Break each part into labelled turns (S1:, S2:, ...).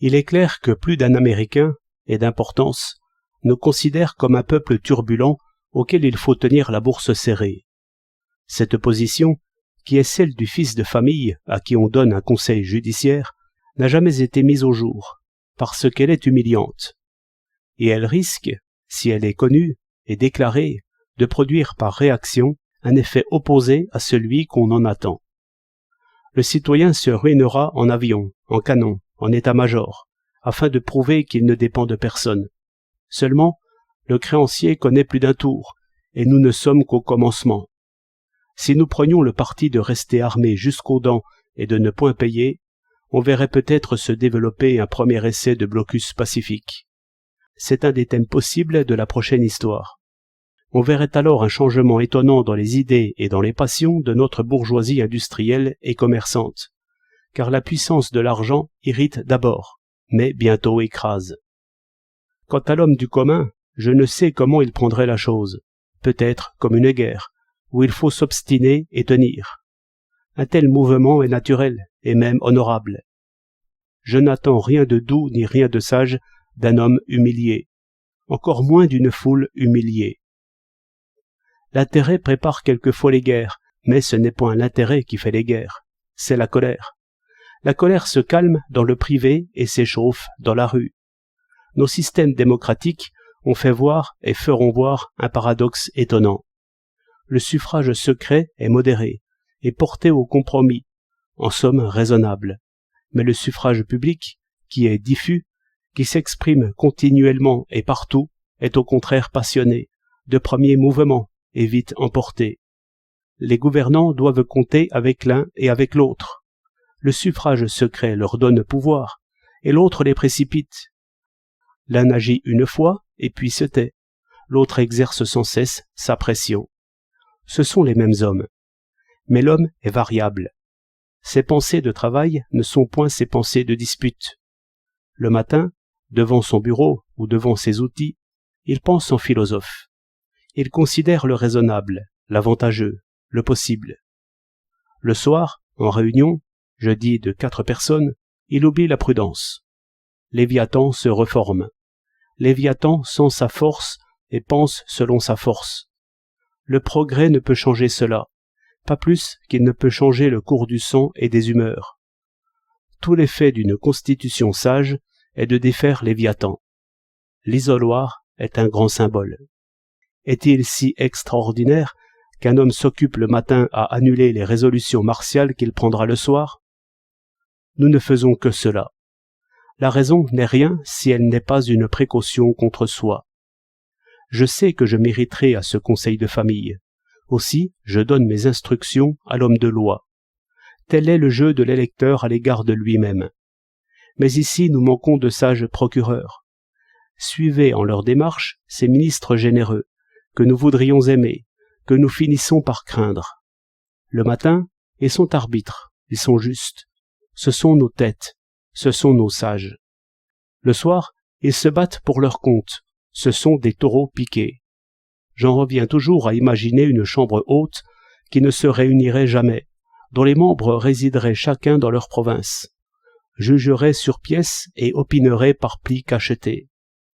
S1: Il est clair que plus d'un Américain, et d'importance, nous considère comme un peuple turbulent auquel il faut tenir la bourse serrée. Cette position, qui est celle du fils de famille à qui on donne un conseil judiciaire, n'a jamais été mise au jour, parce qu'elle est humiliante. Et elle risque, si elle est connue et déclarée, de produire par réaction un effet opposé à celui qu'on en attend. Le citoyen se ruinera en avion, en canon, en état-major, afin de prouver qu'il ne dépend de personne. Seulement, le créancier connaît plus d'un tour, et nous ne sommes qu'au commencement. Si nous prenions le parti de rester armés jusqu'aux dents et de ne point payer, on verrait peut-être se développer un premier essai de blocus pacifique. C'est un des thèmes possibles de la prochaine histoire. On verrait alors un changement étonnant dans les idées et dans les passions de notre bourgeoisie industrielle et commerçante, car la puissance de l'argent irrite d'abord, mais bientôt écrase. Quant à l'homme du commun, je ne sais comment il prendrait la chose, peut-être comme une guerre, où il faut s'obstiner et tenir. Un tel mouvement est naturel et même honorable. Je n'attends rien de doux ni rien de sage d'un homme humilié, encore moins d'une foule humiliée. L'intérêt prépare quelquefois les guerres, mais ce n'est point l'intérêt qui fait les guerres, c'est la colère. La colère se calme dans le privé et s'échauffe dans la rue. Nos systèmes démocratiques ont fait voir et feront voir un paradoxe étonnant. Le suffrage secret est modéré et porté au compromis, en somme raisonnable. Mais le suffrage public, qui est diffus, qui s'exprime continuellement et partout, est au contraire passionné, de premier mouvement et vite emporté. Les gouvernants doivent compter avec l'un et avec l'autre. Le suffrage secret leur donne pouvoir, et l'autre les précipite. L'un agit une fois et puis se tait, l'autre exerce sans cesse sa pression. Ce sont les mêmes hommes, mais l'homme est variable. Ses pensées de travail ne sont point ses pensées de dispute. Le matin, devant son bureau ou devant ses outils, il pense en philosophe. Il considère le raisonnable, l'avantageux, le possible. Le soir, en réunion, je dis de 4 personnes, il oublie la prudence. Léviathan se reforme. Léviathan sent sa force et pense selon sa force. Le progrès ne peut changer cela, pas plus qu'il ne peut changer le cours du sang et des humeurs. Tout l'effet d'une constitution sage est de défaire Léviathan. L'isoloir est un grand symbole. Est-il si extraordinaire qu'un homme s'occupe le matin à annuler les résolutions martiales qu'il prendra le soir? Nous ne faisons que cela. La raison n'est rien si elle n'est pas une précaution contre soi. Je sais que je mériterai à ce conseil de famille. Aussi, je donne mes instructions à l'homme de loi. Tel est le jeu de l'électeur à l'égard de lui-même. Mais ici, nous manquons de sages procureurs. Suivez en leur démarche ces ministres généreux, que nous voudrions aimer, que nous finissons par craindre. Le matin, ils sont arbitres, ils sont justes. Ce sont nos têtes, ce sont nos sages. Le soir, ils se battent pour leur compte, ce sont des taureaux piqués. J'en reviens toujours à imaginer une chambre haute qui ne se réunirait jamais, dont les membres résideraient chacun dans leur province, jugeraient sur pièce et opineraient par plis cachetés.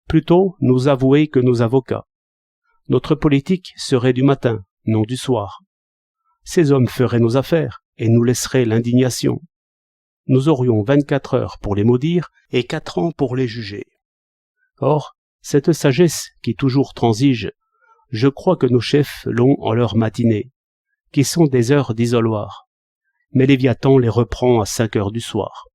S1: Plutôt nos avoués que nos avocats. Notre politique serait du matin, non du soir. Ces hommes feraient nos affaires et nous laisseraient l'indignation. Nous aurions 24 heures pour les maudire et 4 ans pour les juger. Or, cette sagesse qui toujours transige, je crois que nos chefs l'ont en leur matinée, qui sont des heures d'isoloir. Mais Léviathan les reprend à 5 heures du soir.